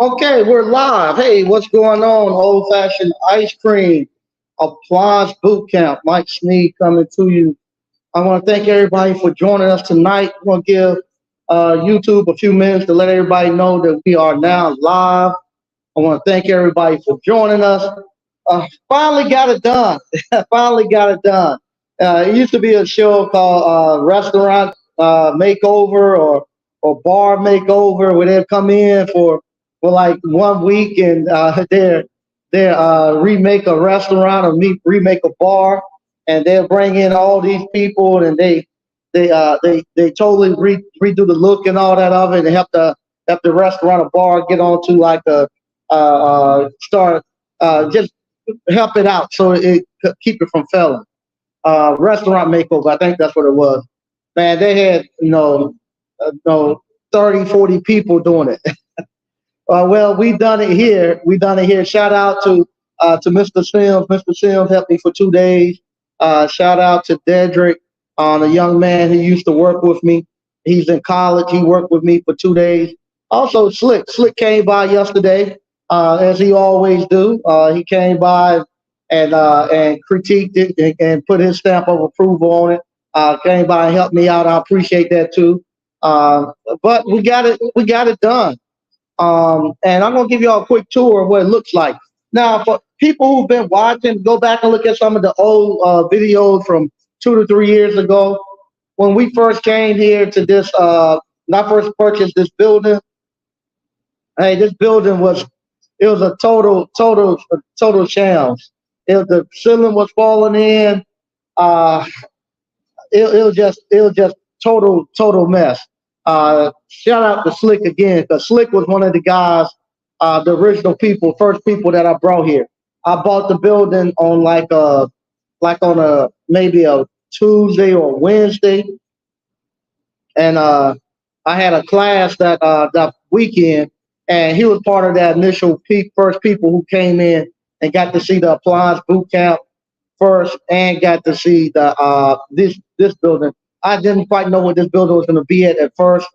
Okay, we're live. Hey, what's going on? Old fashioned ice cream, applause boot camp. Mike Sneed coming to you. I want to thank everybody for joining us tonight. I want to give YouTube a few minutes to let everybody know that we are now live. I want to thank everybody for joining us. Finally got it done. Finally got it done. It used to be a show called Restaurant Makeover or Bar Makeover, where they'd come in for like 1 week and they remake a restaurant or remake a bar, and they'll bring in all these people and they totally redo the look and all that of it and help the restaurant or bar get onto like a start just help it out so it keep it from failing. Restaurant makeover, I think that's what it was. Man, they had no 30, 40 people doing it. Well, we done it here. We done it here. Shout out to Mr. Sims. Mr. Sims helped me for 2 days. Shout out to Dedrick, the young man who used to work with me. He's in college. He worked with me for 2 days. Also, Slick. Slick came by yesterday, as he always do. He came by and critiqued it and put his stamp of approval on it. Came by and helped me out. I appreciate that too. Uh, but we got it. We got it done. And I'm gonna give y'all a quick tour of what it looks like. Now, for people who've been watching, go back and look at some of the old videos from 2 to 3 years ago when we first came here to this. When I first purchased this building, hey, this building was it was a total shams. The ceiling was falling in. Uh, it was just total mess. Shout out to Slick again, because Slick was one of the guys, the original people, first people that I brought here. I bought the building on like on a maybe a Tuesday or Wednesday, and I had a class that weekend, and he was part of that initial first people who came in and got to see the appliance boot camp first, and got to see the this building. I didn't quite know what this building was going to be at first.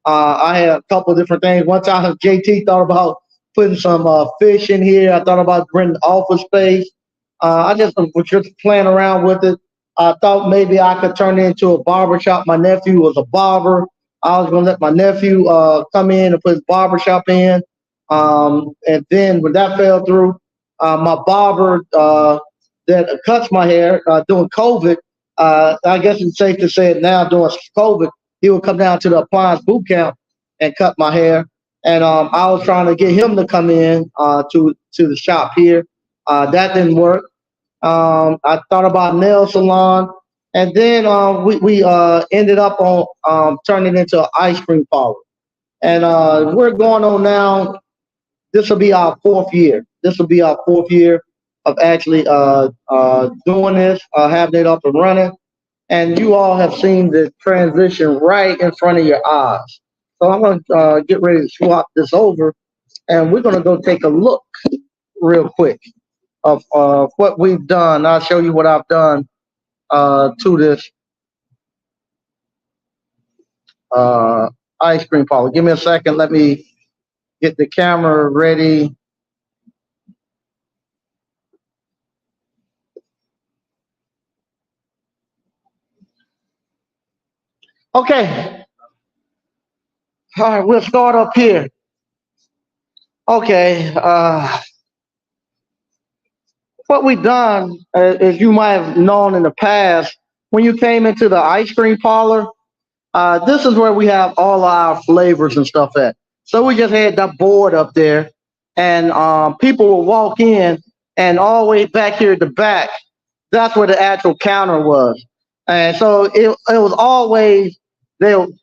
I had a couple of different things. One time, JT thought about putting some fish in here. I thought about bringing office space. I just was just playing around with it. I thought maybe I could turn it into a barber shop. My nephew was a barber. I was going to let my nephew come in and put his barber shop in. And then when that fell through, my barber that cuts my hair during COVID, I guess it's safe to say it now during COVID, he would come down to the appliance boot camp and cut my hair. And I was trying to get him to come in to the shop here. That didn't work. I thought about nail salon, and then we ended up on turning it into an ice cream parlor. And we're going on now. This will be our 4th year. This will be our 4th year of actually doing this, having it up and running. And you all have seen the transition right in front of your eyes. So I'm going to get ready to swap this over, and we're going to go take a look real quick of what we've done. I'll show you what I've done to this uh, ice cream parlor. Give me a second. Let me get the camera ready. Okay. All right, we'll start up here. Okay. What we've done, as you might have known in the past, when you came into the ice cream parlor, this is where we have all our flavors and stuff at. So we just had that board up there, and people will walk in, and all the way back here at the back, that's where the actual counter was. And so it was always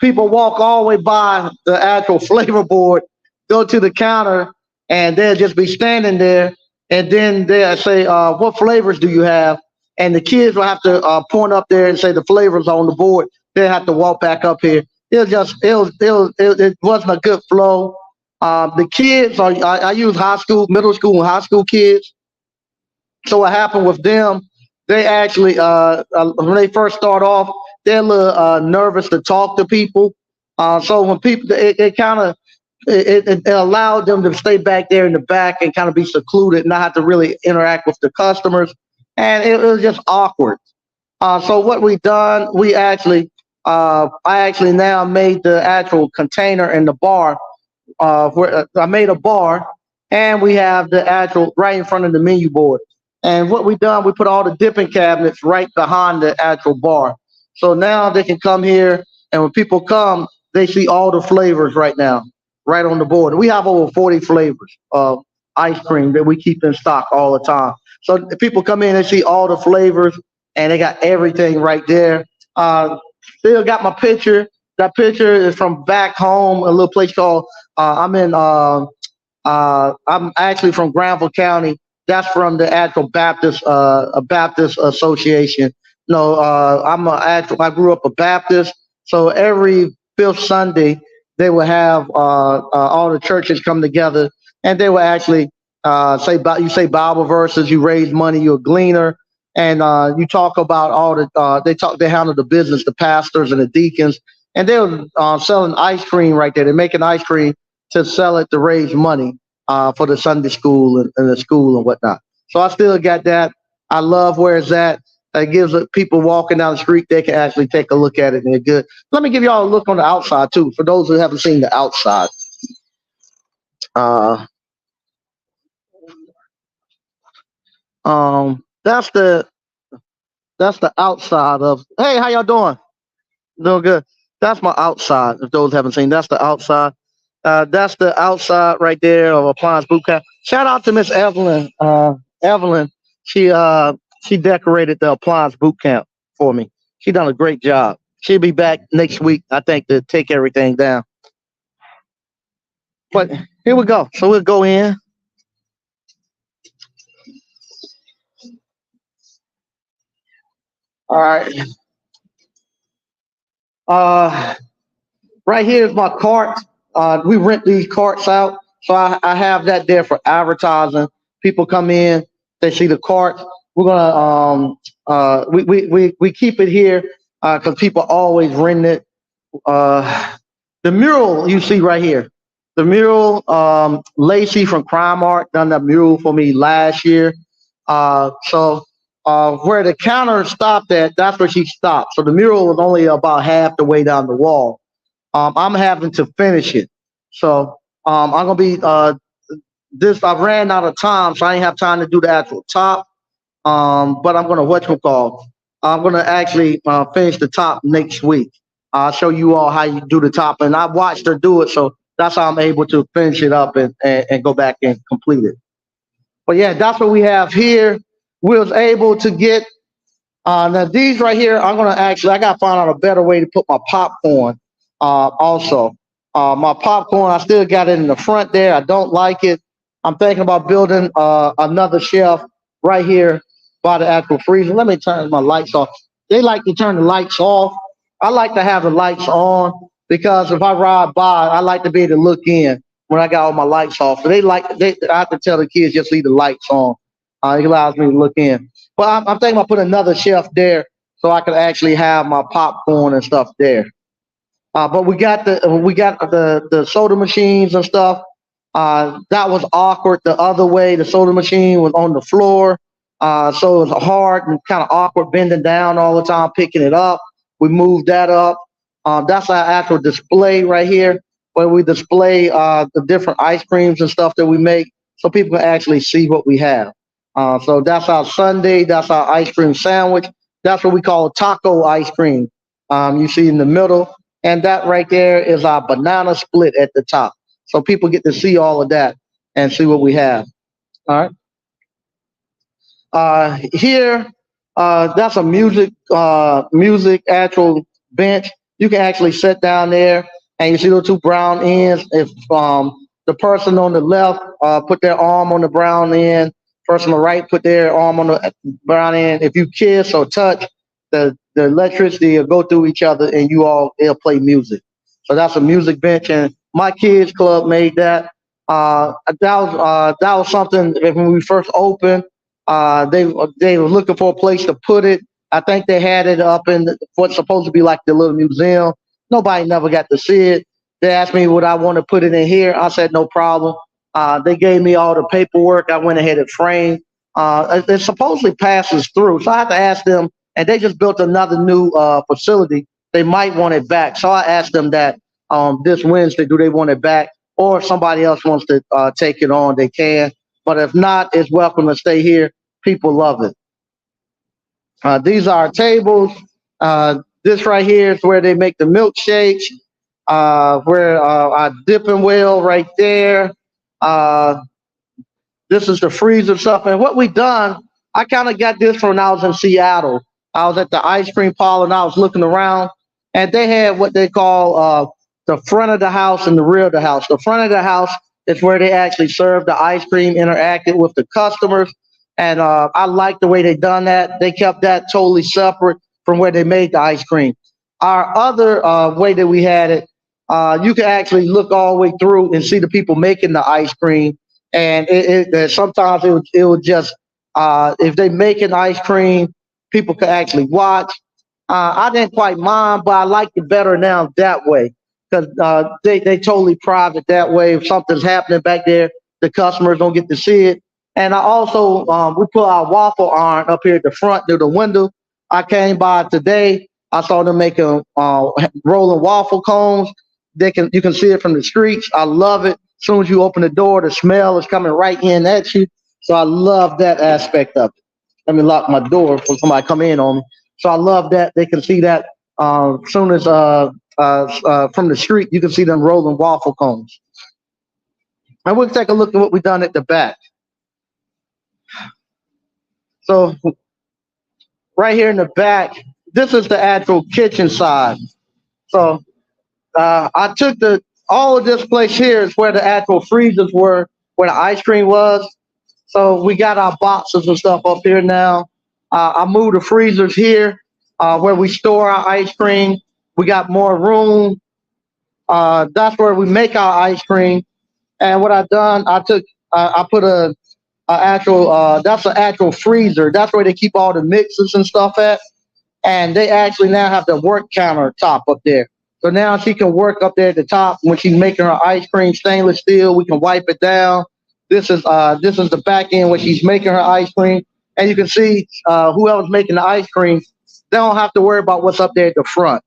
people walk all the way by the actual flavor board, go to the counter, and they'll just be standing there, and then they'll say, "What flavors do you have?" And the kids will have to point up there and say the flavors on the board. They have to walk back up here. It wasn't a good flow. The kids are I use high school, middle school, and high school kids. So what happened with them? They actually when they first start off, they're a little nervous to talk to people. So when people, it kind of it allowed them to stay back there in the back and kind of be secluded, not have to really interact with the customers, and it was just awkward. So what we done, I actually now made the actual container in the bar. Where I made a bar, and we have the actual right in front of the menu board. And what we done, we put all the dipping cabinets right behind the actual bar. So now they can come here, and when people come, they see all the flavors right now, right on the board. We have over 40 flavors of ice cream that we keep in stock all the time. So if people come in, they see all the flavors, and they got everything right there. Still got my picture. That picture is from back home, a little place called. I'm actually from Granville County. That's from the actual Baptist Association. No, I grew up a Baptist, so every fifth Sunday they would have all the churches come together, and they would actually you say Bible verses, you raise money, you're a gleaner, and you talk about they handle the business, the pastors and the deacons, and they were selling ice cream right there. They're making ice cream to sell it to raise money for the Sunday school and the school and whatnot. So I still got that. I love where it's at. It gives people walking down the street, they can actually take a look at it and they're good. Let me give y'all a look on the outside too, for those who haven't seen the outside. Uh, that's the outside of. Hey, how y'all doing? Doing good. That's my outside. If those haven't seen, that's the outside. That's the outside right there of Appliance Boot Camp. Shout out to Miss Evelyn. Evelyn, she decorated the Appliance Boot Camp for me. She done a great job. She'll be back next week, I think, to take everything down. But here we go. So we'll go in. All right. Right here is my cart. We rent these carts out, so I have that there for advertising. People come in, they see the cart. We're we keep it here because people always rent it. The mural you see right here, the mural, Lacey from Crime Art done that mural for me last year. Where the counter stopped at, that's where she stopped. So the mural was only about half the way down the wall. I'm having to finish it. So I'm gonna be I ran out of time, so I didn't have time to do the actual top. But I'm gonna I'm gonna actually finish the top next week. I'll show you all how you do the top, and I watched her do it, so that's how I'm able to finish it up and go back and complete it. But yeah, that's what we have here. We was able to get now these right here. I gotta find out a better way to put my popcorn. Also, my popcorn, I still got it in the front there. I don't like it. I'm thinking about building another shelf right here by the actual freezer. Let me turn my lights off. They like to turn the lights off. I like to have the lights on because if I ride by, I like to be able to look in when I got all my lights off. So I have to tell the kids just leave the lights on. It allows me to look in. But I'm thinking about putting another shelf there so I could actually have my popcorn and stuff there. But we got the soda machines and stuff. That was awkward the other way. The soda machine was on the floor. So it was hard and kind of awkward bending down all the time, picking it up. We moved that up. That's our actual display right here, where we display the different ice creams and stuff that we make so people can actually see what we have. So that's our sundae. That's our ice cream sandwich. That's what we call taco ice cream. You see in the middle. And that right there is our banana split at the top. So people get to see all of that and see what we have. All right. Here, that's a music actual bench. You can actually sit down there and you see those two brown ends. If the person on the left put their arm on the brown end, person on the right put their arm on the brown end. If you kiss or touch, the electricity will go through each other and they'll play music. So that's a music bench, and my kids club made that. That was something when we first opened. They were looking for a place to put it. I think they had it up in what's supposed to be like the little museum. Nobody never got to see it. They asked me would I want to put it in here. I said no problem. They gave me all the paperwork. I went ahead and framed. It supposedly passes through, so I had to ask them. And they just built another new facility. They might want it back, so I asked them that this Wednesday, do they want it back, or if somebody else wants to take it on, they can. But if not, it's welcome to stay here. People love it. These are our tables. This right here is where they make the milkshakes. Where our dipping well right there. Uh, this is the freezer stuff. And what we done, I kind of got this from when I was in Seattle. I was at the ice cream parlor and I was looking around, and they had what they call the front of the house and the rear of the house. The front of the house is where they actually serve the ice cream, interacted with the customers. And I like the way they done that. They kept that totally separate from where they made the ice cream. Our other way that we had it, you can actually look all the way through and see the people making the ice cream. And sometimes it would just, if they making ice cream, people could actually watch. I didn't quite mind, but I like it better now that way because they totally private that way. If something's happening back there, the customers don't get to see it. And I also, we put our waffle iron up here at the front near the window. I came by today. I saw them making rolling waffle cones. You can see it from the streets. I love it. As soon as you open the door, the smell is coming right in at you. So I love that aspect of it. Let me lock my door before somebody come in on me. So I love that they can see that as soon as from the street, you can see them rolling waffle cones. And we'll take a look at what we've done at the back. So right here in the back, this is the actual kitchen side. So I took all of this place here is where the actual freezers were, where the ice cream was. So we got our boxes and stuff up here now. I moved the freezers here where we store our ice cream. We got more room. That's where we make our ice cream. And what I've done, I put that's an actual freezer. That's where they keep all the mixes and stuff at. And they actually now have the work countertop up there. So now she can work up there at the top when she's making her ice cream, stainless steel. We can wipe it down. This is the back end where she's making her ice cream. And you can see whoever's making the ice cream, they don't have to worry about what's up there at the front.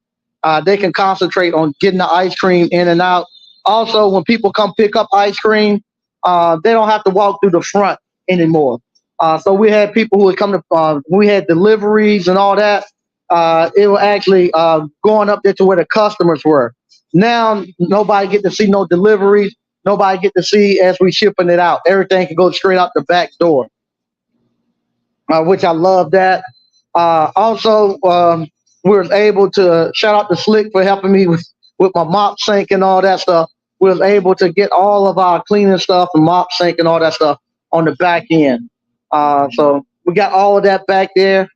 They can concentrate on getting the ice cream in and out. Also, when people come pick up ice cream, they don't have to walk through the front anymore. So we had people who would come to, we had deliveries and all that. It was actually going up there to where the customers were. Now, nobody get to see no deliveries. Nobody get to see as we shipping it out. Everything can go straight out the back door, which I love that. Also, we was able to shout out to Slick for helping me with my mop sink and all that stuff. We was able to get all of our cleaning stuff and mop sink and all that stuff on the back end. So we got all of that back there,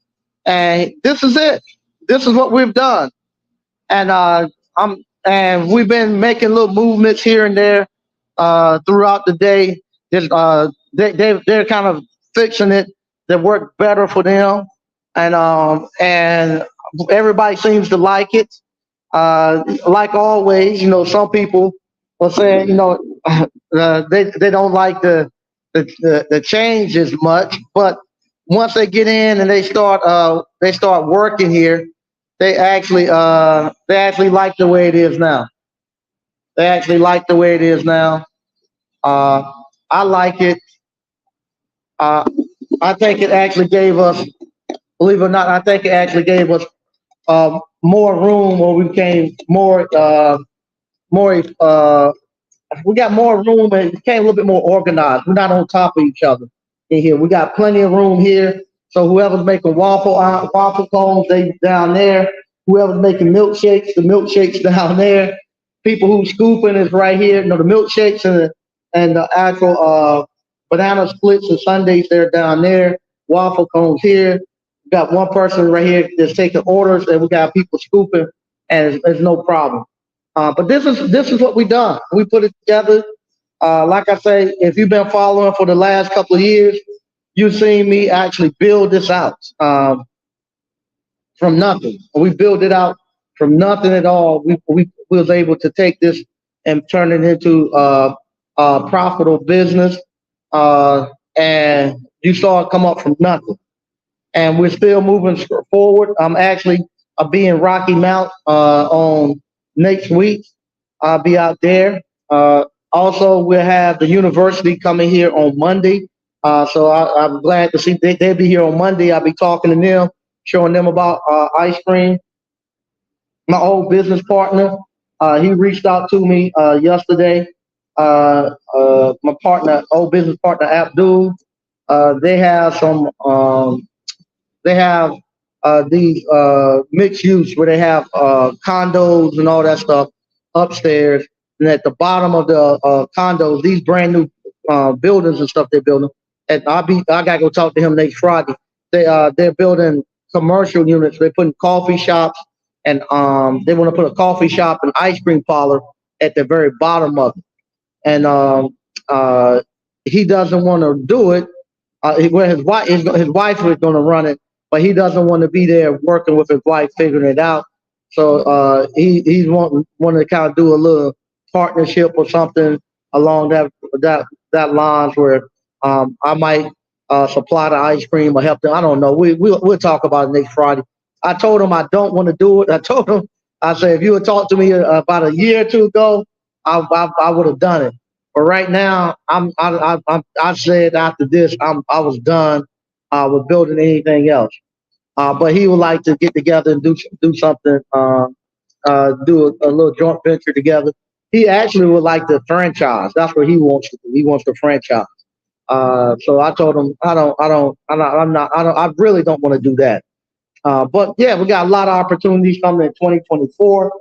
and this is it. This is what we've done, and we've been making little movements here and there throughout the day. They're kind of fixing it that work better for them, and everybody seems to like it. Like always, some people will say, they don't like the change as much, but once they get in and they start working here, they actually like the way it is now. They actually like the way it is now. I like it. I think it actually gave us, believe it or not, I think it actually gave us more room, or we became more we got more room and became a little bit more organized. We're not on top of each other in here. We got plenty of room here. So whoever's making waffle cones, they down there. Whoever's making milkshakes, the milkshakes down there. People who scooping is right here. The milkshakes and the actual banana splits and sundaes, they're down there. Waffle cones here. We got one person right here that's taking orders, and we got people scooping, and there's no problem. But this is what we done. We put it together. Like I say, if you've been following for the last couple of years, you've seen me actually build this out from nothing. We built it out from nothing at all. We was able to take this and turn it into a profitable business. And you saw it come up from nothing. And we're still moving forward. I'm actually I'll be in Rocky Mount on next week. I'll be out there. Also, we'll have the university coming here on Monday. So I'm glad to see they'll be here on Monday. I'll be talking to them, showing them about ice cream. My old business partner, he reached out to me yesterday. My partner, old business partner Abdul, they have some. They have these mixed use where they have condos and all that stuff upstairs, and at the bottom of the condos, these brand new buildings and stuff they're building. And I gotta go talk to him next Friday. They're building commercial units. They're putting coffee shops, and they want to put a coffee shop and ice cream parlor at the very bottom of it. And he doesn't want to do it. Well, his wife is going to run it, but he doesn't want to be there working with his wife figuring it out. So he's wanting to kind of do a little partnership or something along that lines where I might supply the ice cream or help them. I don't know. We'll talk about it next Friday. I told him I don't want to do it. I told him, I said, if you had talked to me about a year or two ago, I would have done it. But right now, I said after this, I was done with building anything else. But he would like to get together and do something, do a little joint venture together. He actually would like to franchise. That's what he wants to do. He wants to franchise. So I told him I really don't want to do that. But yeah, we got a lot of opportunities coming in 2024,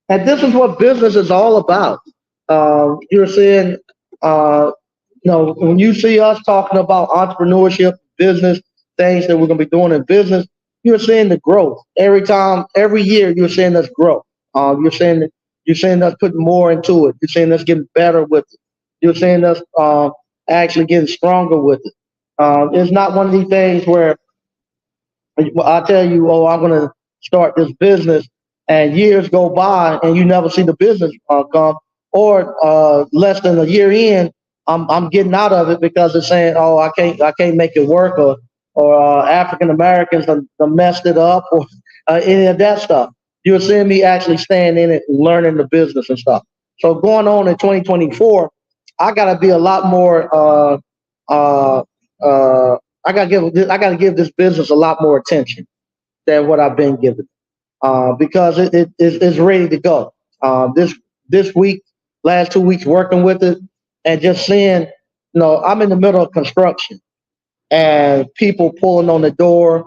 and this is what business is all about. You're seeing, when you see us talking about entrepreneurship, business, things that we're going to be doing in business, you're seeing the growth every time, every year. You're seeing us grow. You're seeing us putting more into it. You're seeing us getting better with it. You're seeing us actually getting stronger with it. It's not one of these things where I tell you, oh, I'm going to start this business, and years go by and you never see the business come, or less than a year in, I'm getting out of it because it's saying, oh, I can't make it work, or African Americans done messed it up, or any of that stuff. You're seeing me actually staying in it and learning the business and stuff. So going on in 2024, I gotta be a lot more. I gotta give this business a lot more attention than what I've been given, because it's ready to go. This week, last 2 weeks working with it, and just seeing, I'm in the middle of construction and people pulling on the door.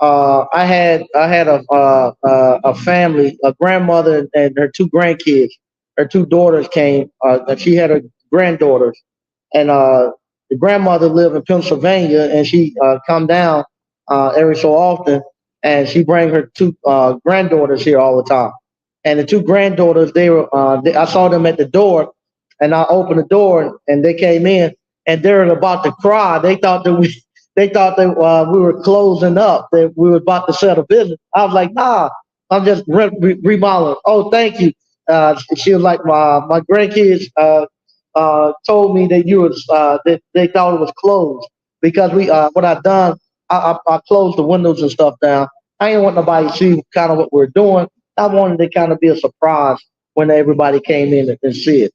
I had a family, a grandmother and her two grandkids. Her two daughters came. And she had her granddaughters, and the grandmother lived in Pennsylvania, and she come down every so often, and she bring her two granddaughters here all the time. And the two granddaughters, I saw them at the door, and I opened the door, and they came in, and they were about to cry. They thought that we were closing up, that we were about to sell a business. I was like, nah, I'm just remodeling. Oh, thank you. She was like, my grandkids told me that that they thought it was closed because what I done, I closed the windows and stuff down. I didn't want nobody to see kind of what we're doing. I wanted to kind of be a surprise when everybody came in and see it.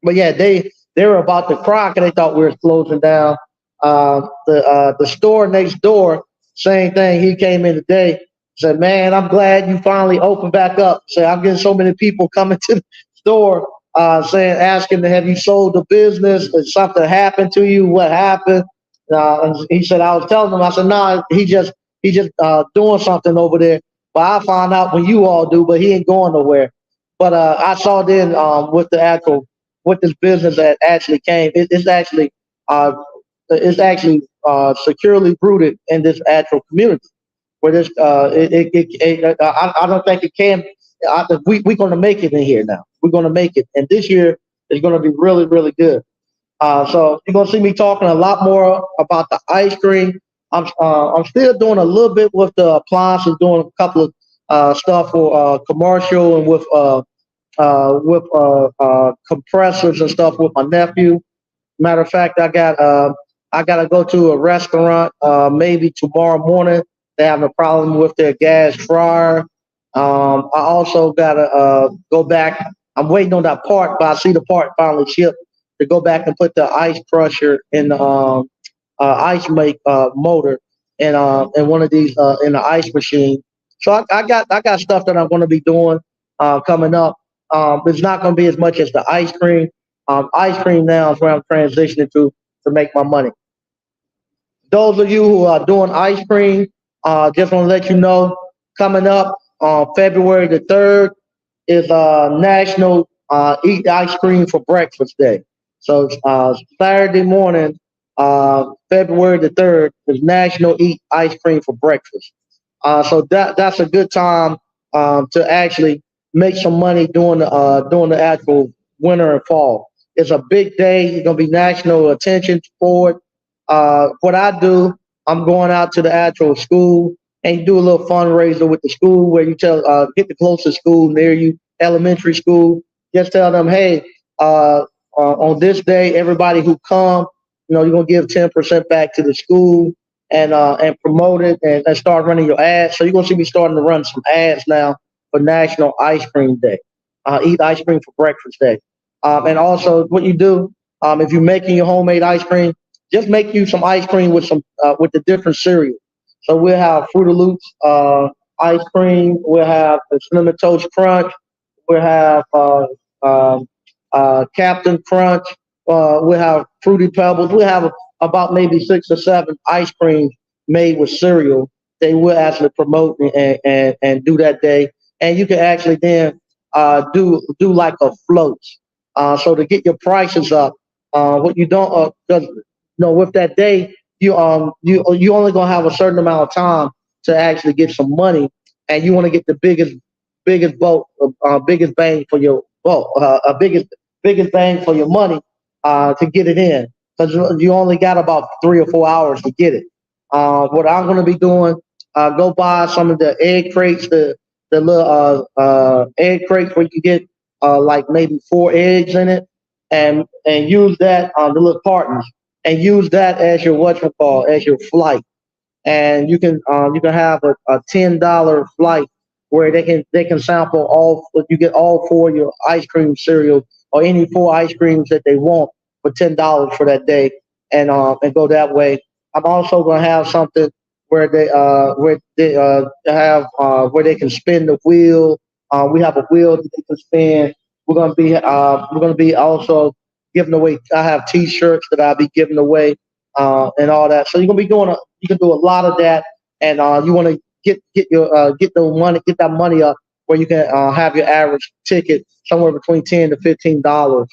But yeah, they were about to cry because they thought we were closing down. The store next door, same thing. He came in today, said, "Man, I'm glad you finally opened back up." Say, I'm getting so many people coming to the store, asking, "Have you sold the business? Did something happened to you? What happened?" And he said, "I was telling him." I said, "No, he just doing something over there." But I found out when you all do, but he ain't going nowhere. But I saw then with this business that actually came. Uh, it's actually securely rooted in this actual community. Where this, I don't think it can. We're going to make it in here now. We're going to make it, and this year is going to be really, really good. So you're going to see me talking a lot more about the ice cream. I'm still doing a little bit with the appliances, doing a couple of stuff for commercial and with with compressors and stuff with my nephew. Matter of fact, I gotta go to a restaurant maybe tomorrow morning. They have a problem with their gas fryer. I also gotta go back. I'm waiting on that part, but I see the part finally shipped to go back and put the ice crusher in the ice make motor in one of these in the ice machine. So I got stuff that I'm going to be doing coming up. It's not going to be as much as the ice cream. Ice cream now is where I'm transitioning to make my money. Those of you who are doing ice cream, just want to let you know, coming up on February the 3rd is National Eat Ice Cream for Breakfast Day. So Saturday morning, February the 3rd is National Eat Ice Cream for Breakfast. So that's a good time to actually make some money during the actual winter and fall. It's a big day. It's gonna be national attention for it. What I do, I'm going out to the actual school and do a little fundraiser with the school where you tell get the closest school near you, elementary school. Just tell them, hey, on this day, everybody who come, you're gonna give 10% back to the school and promote it and start running your ads. So you're gonna see me starting to run some ads now for National Ice Cream Day. Eat ice cream for breakfast day. And also, what you do if you're making your homemade ice cream, just make you some ice cream with the different cereal. So we'll have Fruit of Loops ice cream. We'll have the Cinnamon Toast Crunch. We'll have Captain Crunch. We'll have Fruity Pebbles. We'll have about maybe 6 or 7 ice creams made with cereal. They will actually promote and do that day. And you can actually then do like a float. So to get your prices up, what you don't because with that day you only gonna have a certain amount of time to actually get some money, and you want to get the biggest boat, biggest bang for your boat, biggest bang for your money to get it in, because you only got about 3 or 4 hours to get it. What I'm going to be doing, go buy some of the egg crates, the little egg crates where you get like maybe 4 eggs in it, and use that the little cartons, and use that as your as your flight, and you can have a $10 flight where they can sample all. You get all 4 of your ice cream cereal or any 4 ice creams that they want for $10 for that day, and go that way. I'm also going to have something where they have where they can spin the wheel. We have a wheel that they can spin. We're gonna be also giving away. I have T-shirts that I'll be giving away and all that. So you're gonna be you can do a lot of that, and you want to get that money up where you can have your average ticket somewhere between $10 to $15,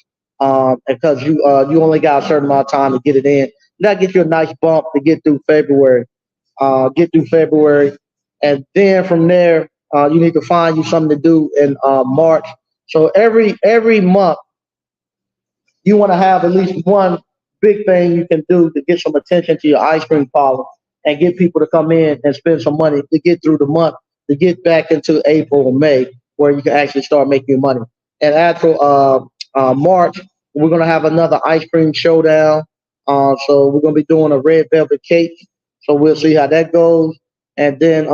because you only got a certain amount of time to get it in. That gets you a nice bump to get through February. And then from there, you need to find you something to do in March. So every month you want to have at least one big thing you can do to get some attention to your ice cream parlor and get people to come in and spend some money to get through the month, to get back into April or May where you can actually start making your money. And after March, we're going to have another ice cream showdown. So we're going to be doing a red velvet cake. So we'll see how that goes. And then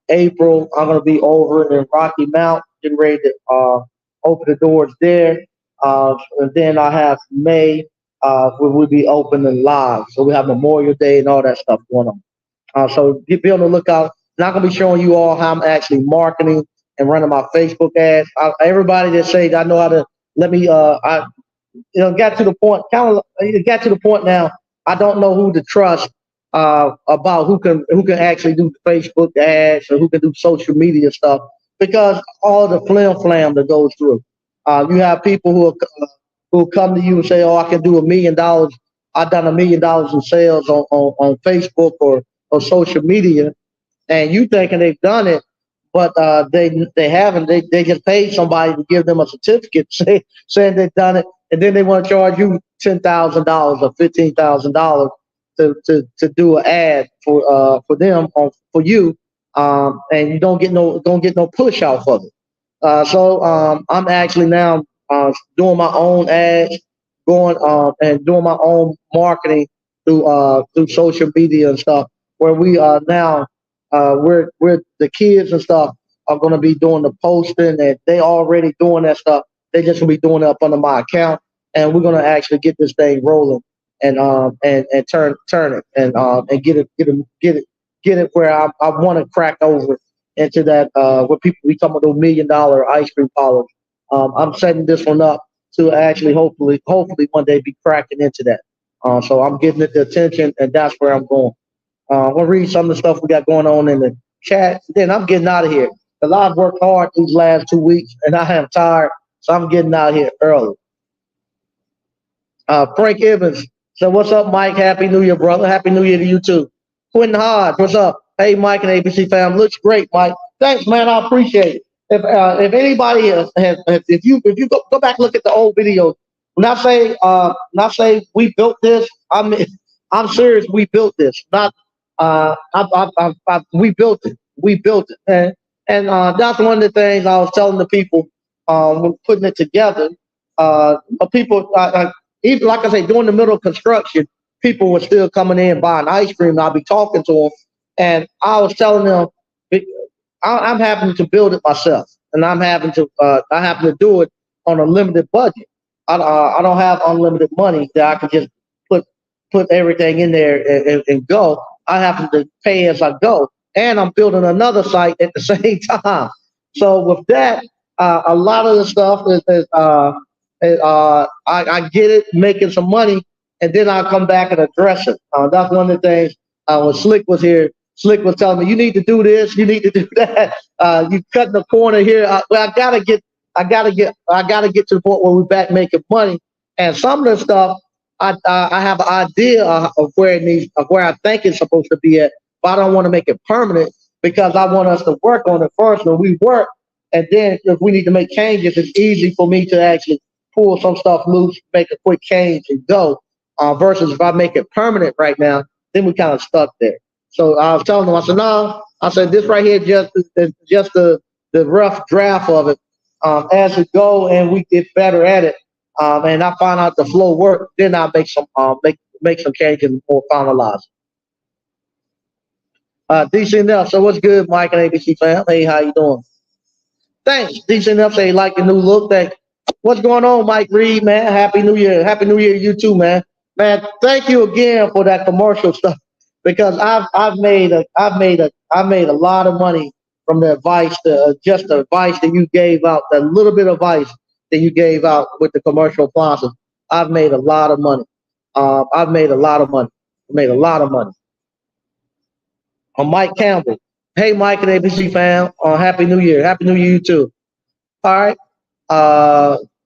April, I'm going to be over in Rocky Mount, getting ready to open the doors there. And then I have May, where we'll be opening live. So we have Memorial Day and all that stuff going on. So be on the lookout. Not gonna be showing you all how I'm actually marketing and running my Facebook ads. Everybody that says I know how to let me, got to the point. It got to the point now. I don't know who to trust about who can actually do Facebook ads or who can do social media stuff, because all the flim flam that goes through. You have people who come to you and say, "Oh, I can do $1 million. I've done $1 million in sales on Facebook or social media," and you thinking they've done it, but they haven't. They just paid somebody to give them a certificate saying they've done it, and then they want to charge you $10,000 or $15,000 to do an ad for them for you, and you don't get no push out of it. I'm actually now doing my own ads, going and doing my own marketing through social media and stuff. Where we are now, we're the kids and stuff are going to be doing the posting, and they already doing that stuff. They just gonna be doing it up under my account, and we're gonna actually get this thing rolling and turn it and get it where I want to crack over into that where people become those $1 million ice cream parlors. I'm setting this one up to actually hopefully one day be cracking into that. So I'm giving it the attention, and that's where I'm going. I'm gonna read some of the stuff we got going on in the chat. Then I'm getting out of here because I've worked hard these last 2 weeks, and I am tired, so I'm getting out of here early. Frank Evans said, "What's up, Mike? Happy New Year, brother. Happy New Year to you too." Quentin Hodge, what's up? Hey, Mike and ABC fam, looks great, Mike. Thanks, man. I appreciate it. If anybody if you go back and look at the old videos, when I say we built this, I'm serious. We built this. Not we built it. We built it, and that's one of the things I was telling the people when putting it together. People, even like I say, during the middle of construction, people were still coming in buying ice cream. And I'll be talking to them, and I was telling them, I'm having to build it myself, and I happen to do it on a limited budget. I don't have unlimited money that I can just put everything in there and go. I have to pay as I go, and I'm building another site at the same time. So with that, a lot of the stuff I get it, making some money, and then I'll come back and address it. That's one of the things when Slick was here. Slick was telling me, you need to do this, you need to do that. You cutting the corner here. Well, I gotta get to the point where we're back making money. And some of the stuff, I have an idea of where I think it's supposed to be at, but I don't want to make it permanent because I want us to work on it first. When we work, and then if we need to make changes, it's easy for me to actually pull some stuff loose, make a quick change, and go. Versus if I make it permanent right now, then we kind of stuck there. So I was telling them, I said, no, I said this right here just the rough draft of it. As we go and we get better at it, and I find out the flow work, then I'll make some changes and more finalize. Decent enough. So what's good, Mike and ABC fam? Hey, how you doing? Thanks. Decent enough. Say like the new look. Thanks. What's going on, Mike Reed, man? Happy New Year. Happy New Year to you too, man. Man, thank you again for that commercial stuff because I've made a lot of money from the advice, just the advice that you gave out, the little bit of advice that you gave out with the commercial sponsors. I've made a lot of money. I've made a lot of money. Made a lot of money. Mike Campbell. Hey, Mike and ABC fam. Happy New Year. Happy New Year, you too. All right.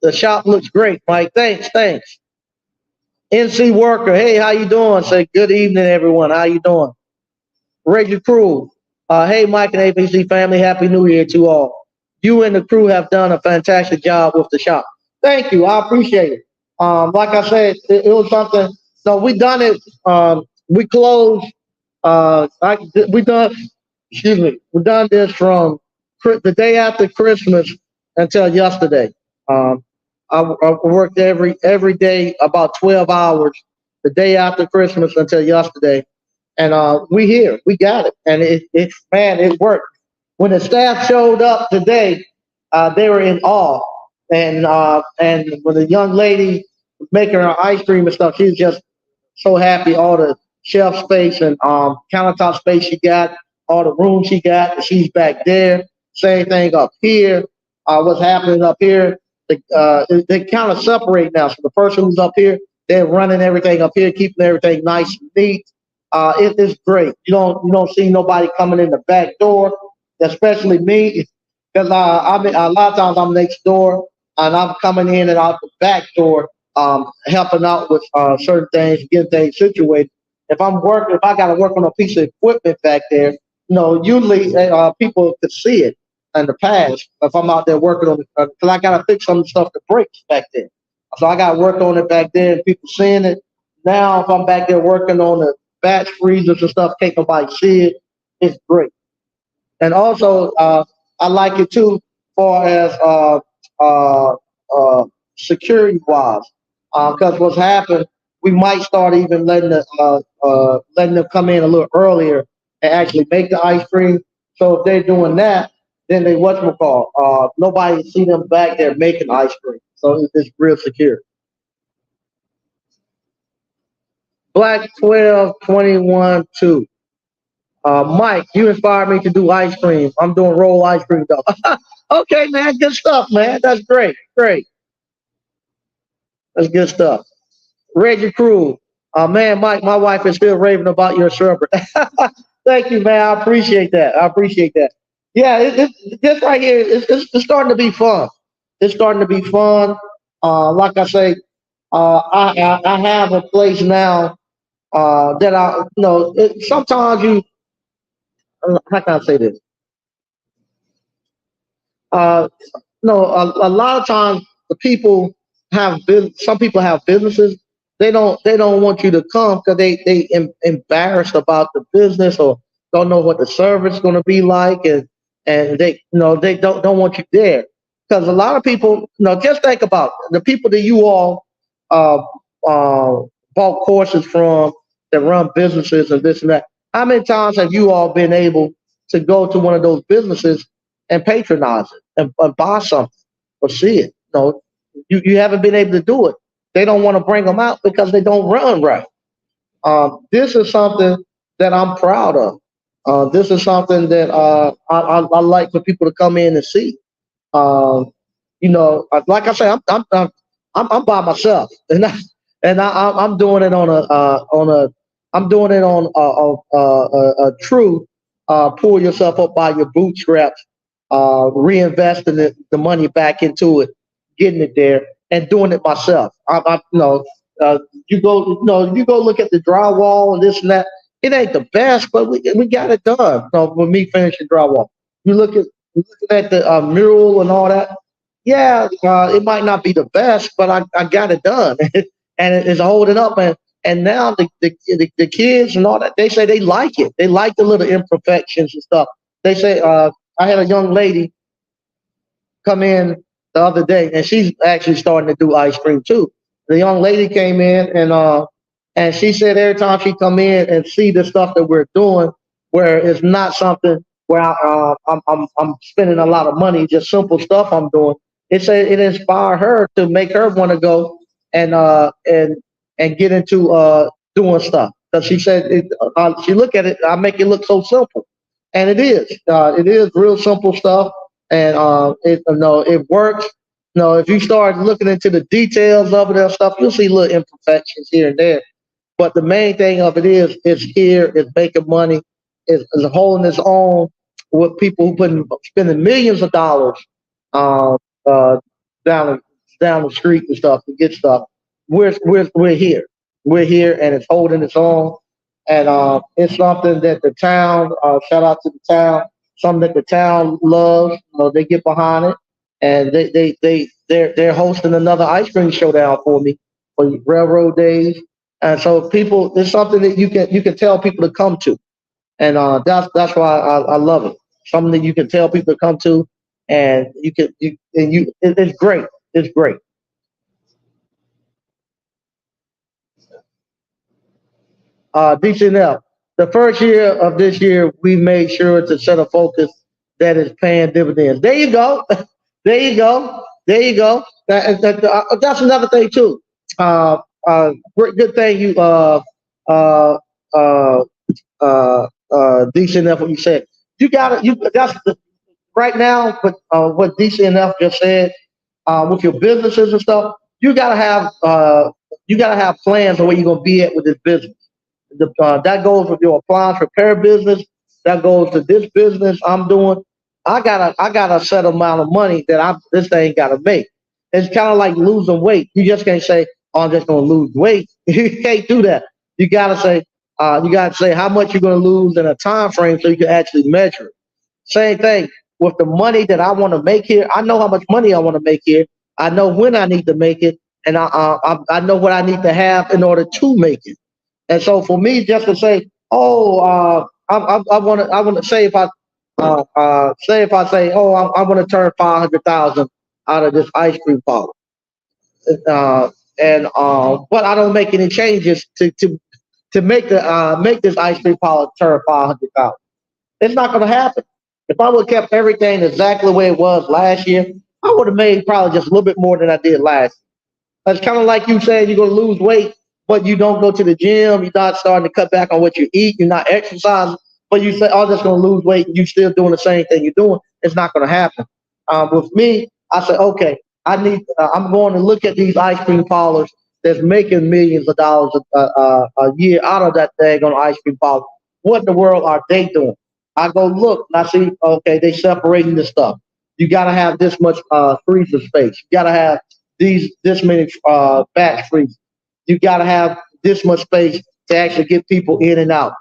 The shop looks great, Mike. Thanks. NC Worker. Hey, how you doing? Say good evening, everyone. How you doing? Reggie Crew. Hey, Mike and ABC family. Happy New Year to all. You and the crew have done a fantastic job with the shop. Thank you. I appreciate it. Like I said, it was something. So we done it. We closed. We done. Excuse me. We done this from the day after Christmas until yesterday. I worked every day about 12 hours the day after Christmas until yesterday, and we got it, and it worked. When the staff showed up today, they were in awe, and when the young lady was making her ice cream and stuff, she was just so happy. All the shelf space and countertop space she got, all the room she got, she's back there. Same thing up here. What's happening up here? They kind of separate now. So the person who's up here, they're running everything up here, keeping everything nice and neat. It is great. You don't see nobody coming in the back door, especially me, because a lot of times I'm next door and I'm coming in and out the back door, helping out with certain things, getting things situated. If I got to work on a piece of equipment back there, usually people could see it in the past. If I'm out there working on it, because I got to fix some stuff that breaks back there. So I got to work on it back there and people seeing it. Now, if I'm back there working on the batch freezers and stuff, can't nobody see it. It's great. And also, I like it too far as uh, security wise. Because what's happened, we might start even letting them come in a little earlier and actually make the ice cream. So if they're doing that, then they whatchamacall, nobody see them back there making ice cream. So it's real secure. Black 1221 2. Mike, you inspired me to do ice cream. I'm doing roll ice cream though. Okay, man, good stuff, man. That's great. Great. That's good stuff. Reggie Crew. Man, Mike, my wife is still raving about your sherbet. Thank you, man. I appreciate that. I appreciate that. Yeah, this right here, it's starting to be fun. It's starting to be fun. Like I say, I have a place now that sometimes how can I say this? Uh, no, a lot of times the people some people have businesses. They don't want you to come because embarrassed about the business or don't know what the service is going to be like, and they don't want you there because a lot of people, just think about the people that you all uh, uh, bought courses from that run businesses and this and that. How many times have you all been able to go to one of those businesses and patronize it and buy something or see it? You haven't been able to do it. They don't want to bring them out because they don't run right. This is something that I'm proud of. This is something that I like for people to come in and see. Um, like I say, I'm by myself, I'm doing it I'm doing it on a true pull yourself up by your bootstraps, reinvesting the money back into it, getting it there, and doing it myself. You go look at the drywall and this and that. It ain't the best, but we got it done. With me finishing drywall, you looking at the mural and all that. Yeah, it might not be the best, but I got it done, and it's holding up. And now the kids and all that, they say they like it. They like the little imperfections and stuff. They say I had a young lady come in the other day, and she's actually starting to do ice cream too. The young lady came in, and she said every time she come in and see the stuff that we're doing, where it's not something where I'm spending a lot of money, just simple stuff I'm doing. It said it inspired her to make her want to go and get into doing stuff, because she said she look at it, I make it look so simple, and it is. It is real simple stuff, and it works. If you start looking into the details of it and stuff, you'll see little imperfections here and there. But the main thing of it is, it's here, it's making money, is holding its own with people who spending millions of dollars uh, uh, down down the street and stuff to get stuff. We're here. We're here, and it's holding its own. And it's something that the town, shout out to the town, something that the town loves. They get behind it, and they're hosting another ice cream showdown for me for railroad days. And so people, it's something that you can tell people to come to, and that's why I love it. Something that you can tell people to come to, and it's great. It's great. DCNF. The first year of this year, we made sure to set a focus that is paying dividends. There you go. There you go. There you go. That's another thing too. Good thing you uh, uh, DCNF, what you said. You got to you. That's right now. What DCNF just said, with your businesses and stuff, you gotta have plans on where you're gonna be at with this business. That goes with your appliance repair business. That goes to this business I'm doing. I got a set amount of money that this thing got to make. It's kind of like losing weight. You just can't say, "Oh, I'm just gonna lose weight." You can't do that. You gotta say how much you're gonna lose in a time frame so you can actually measure it. Same thing with the money that I want to make here. I know how much money I want to make here. I know when I need to make it, and I know what I need to have in order to make it. And so for me, just to say, oh, I want to say if say if I say, oh, I'm going to turn 500,000 out of this ice cream parlor, uh, but I don't make any changes to make this ice cream parlor turn 500,000. It's not going to happen. If I would have kept everything exactly the way it was last year, I would have made probably just a little bit more than I did last year. It's kind of like you saying you're going to lose weight, but you don't go to the gym. You're not starting to cut back on what you eat. You're not exercising, but you say, "Oh, I'm just going to lose weight," and you're still doing the same thing you're doing. It's not going to happen. With me, I said, "Okay, I'm going to look at these ice cream parlors that's making millions of dollars a year out of that thing on ice cream parlor. What in the world are they doing?" I go look and I see, okay, they separating the stuff. You got to have this much freezer space. You got to have this many batch freezers. You got to have this much space to actually get people in and out.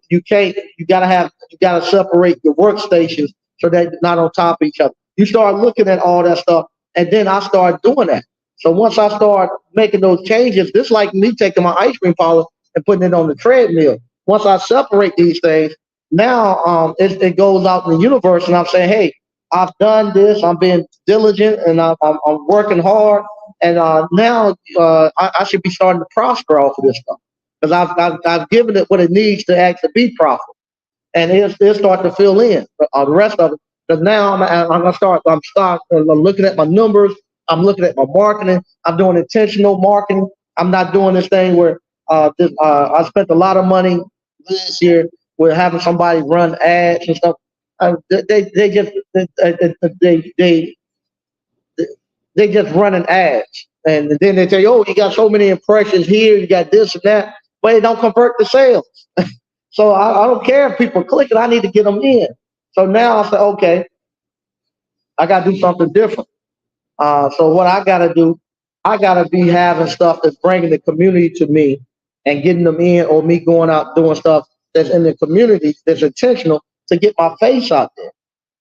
You can't. You got to separate your workstations so that they're not on top of each other. You start looking at all that stuff, and then I start doing that. So once I start making those changes, this is like me taking my ice cream parlor and putting it on the treadmill. Once I separate these things, now it goes out in the universe, and I'm saying, hey, I've done this. I'm being diligent, and I'm working hard, and now I should be starting to prosper off of this stuff because I've given it what it needs to actually be profitable, and it'll start to fill in the rest of it. Because now I'm gonna start. I'm looking at my numbers. I'm looking at my marketing. I'm doing intentional marketing. I'm not doing this thing where I spent a lot of money this year with having somebody run ads and stuff. They just they they just running ads, and then they tell you, oh, you got so many impressions here, you got this and that, but it don't convert to sales. So I don't care if people click it. I need to get them in. So now I say, okay, I got to do something different. So what I got to do, I got to be having stuff that's bringing the community to me and getting them in, or me going out doing stuff that's in the community that's intentional to get my face out there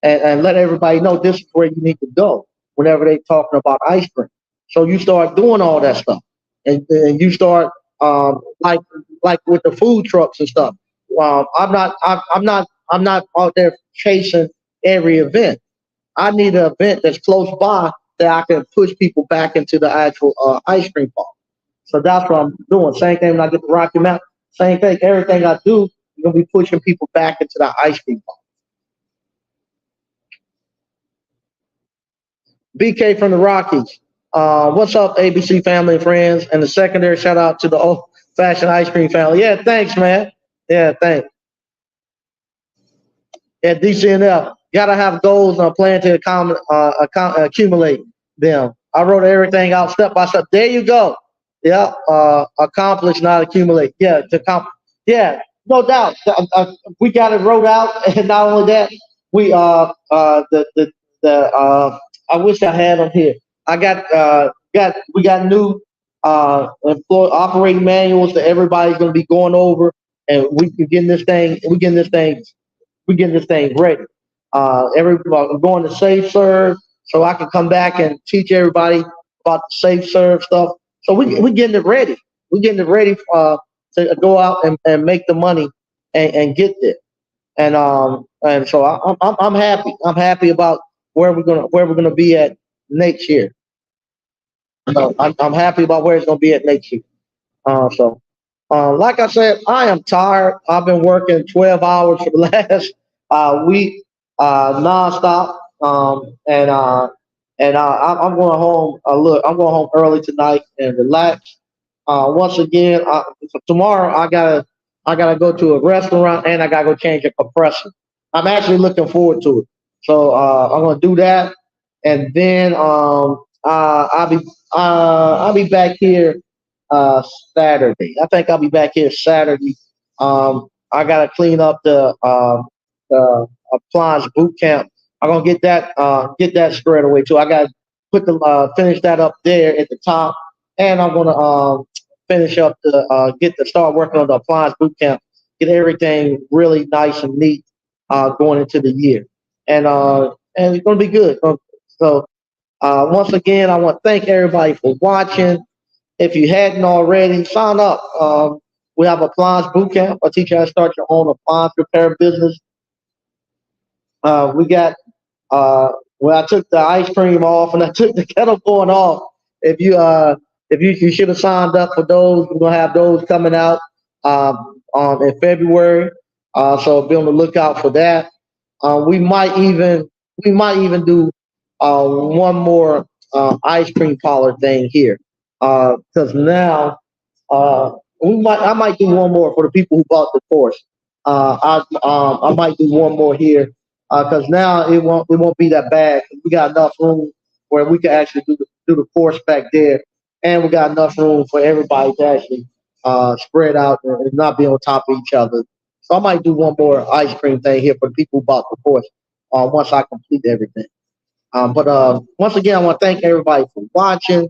and let everybody know this is where you need to go whenever they talking about ice cream. So you start doing all that stuff, and you start like with the food trucks and stuff. I'm not out there chasing every event. I need an event that's close by that I can push people back into the actual ice cream park. So that's what I'm doing. Same thing when I get to Rocky Mountain. Same thing. Everything I do, I'm gonna be pushing people back into the ice cream park. BK from the Rockies. What's up, ABC family and friends? And the secondary shout out to the old fashioned ice cream family. Yeah, thanks, man. Yeah, thanks. Yeah, DCNF. Gotta have goals and a plan to accumulate them. I wrote everything out step by step. There you go. Yeah, accomplish, not accumulate. Yeah, to accomplish. Yeah, no doubt. We got it wrote out, and not only that, we the I wish I had them here. I got new employee operating manuals that everybody's going to be going over, and we can get this thing. We getting this thing ready. I'm going to Safe Serve, so I can come back and teach everybody about the Safe Serve stuff. So we getting it ready. We getting it ready to go out and make the money and get there. And so I'm happy. I'm happy about where we're gonna be at next year. So I'm happy about where it's gonna be at next year. Like I said, I am tired. I've been working 12 hours for the last week, nonstop. I'm going home. Look, I'm going home early tonight and relax. Once again, tomorrow I gotta go to a restaurant and I gotta go change a compressor. I'm actually looking forward to it. So I'm gonna do that, and then I'll be back here Saturday. I think I'll be back here Saturday. I gotta clean up the appliance boot camp. I'm gonna get that squared away too. I gotta finish that up there at the top, and I'm gonna finish up the get to start working on the appliance boot camp. Get everything really nice and neat going into the year, and it's gonna be good. So once again, I want to thank everybody for watching. If you hadn't already, sign up. We have appliance boot camp. I teach you how to start your own appliance repair business. We got well, I took the ice cream off and I took the kettle corn off. If you you should have signed up for those, we're gonna have those coming out in February. So be on the lookout for that. We might even do one more ice cream parlor thing here because now I might do one more for the people who bought the course. I might do one more here because now it won't be that bad. We got enough room where we can actually do the course back there, and we got enough room for everybody to actually spread out and not be on top of each other. So I might do one more ice cream thing here for the people who bought the course once I complete everything. But once again, I want to thank everybody for watching.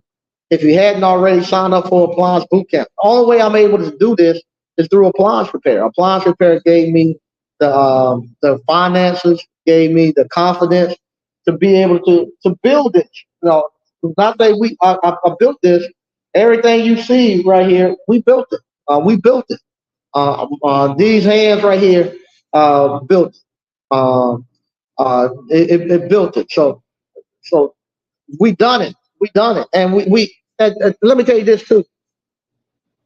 If you hadn't already signed up for Appliance Bootcamp, the only way I'm able to do this is through Appliance Repair. Appliance Repair gave me the finances, gave me the confidence to be able to build it. You know, not that I built this. Everything you see right here, we built it. We built it. These hands right here built it. It built it. So we done it. We done it. And let me tell you this too.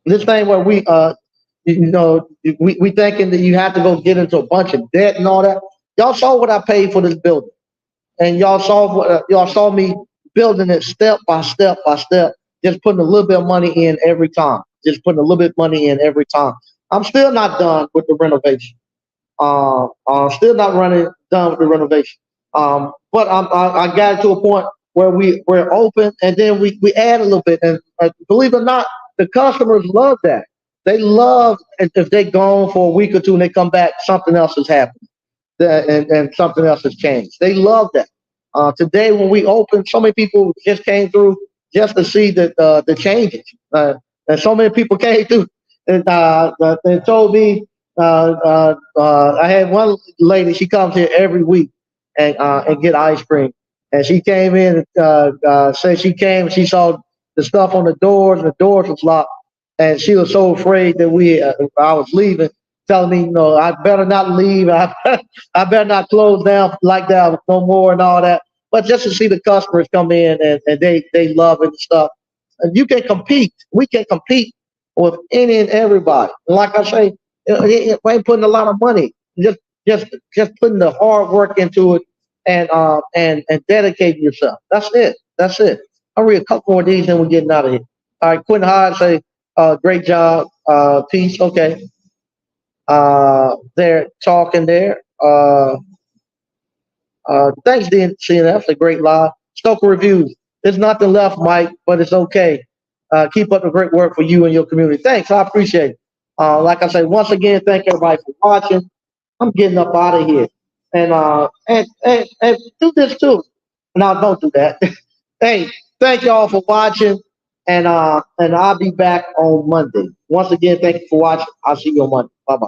This thing where we thinking that you have to go get into a bunch of debt and all that. Y'all saw what I paid for this building, and y'all saw me building it step by step by step, just putting a little bit of money in every time, just putting a little bit of money in every time. I'm still not done with the renovation. Still not done with the renovation. But I got it to a point where we're open, and then we add a little bit. And believe it or not, the customers love that. They love if they gone for a week or two and they come back, something else has happened, and something else has changed. They love that. Today when we opened, so many people just came through just to see the changes, and so many people came through and told me. I had one lady. She comes here every week and get ice cream. And she came in and said she came. She saw the stuff on the doors. And the doors was locked, and she was so afraid that I was leaving. Telling me, I better not leave. I better not close down like that no more and all that. But just to see the customers come in and they love it and stuff. And you can compete. We can compete with any and everybody. And like I say, we ain't putting a lot of money. Just putting the hard work into it and dedicating yourself. That's it. That's it. I'll read a couple more of these and we're getting out of here. All right, Quentin Hyde say, great job. Peace. Okay. They're talking there. Thanks, DNCNF. A great live. Stoker Reviews. There's nothing left, Mike, but it's okay. Keep up the great work for you and your community. Thanks. I appreciate it. Like I say, once again, thank everybody for watching. I'm getting up out of here. And do this too. No, don't do that. Hey, thank y'all for watching. And I'll be back on Monday. Once again, thank you for watching. I'll see you on Monday. Bye-bye.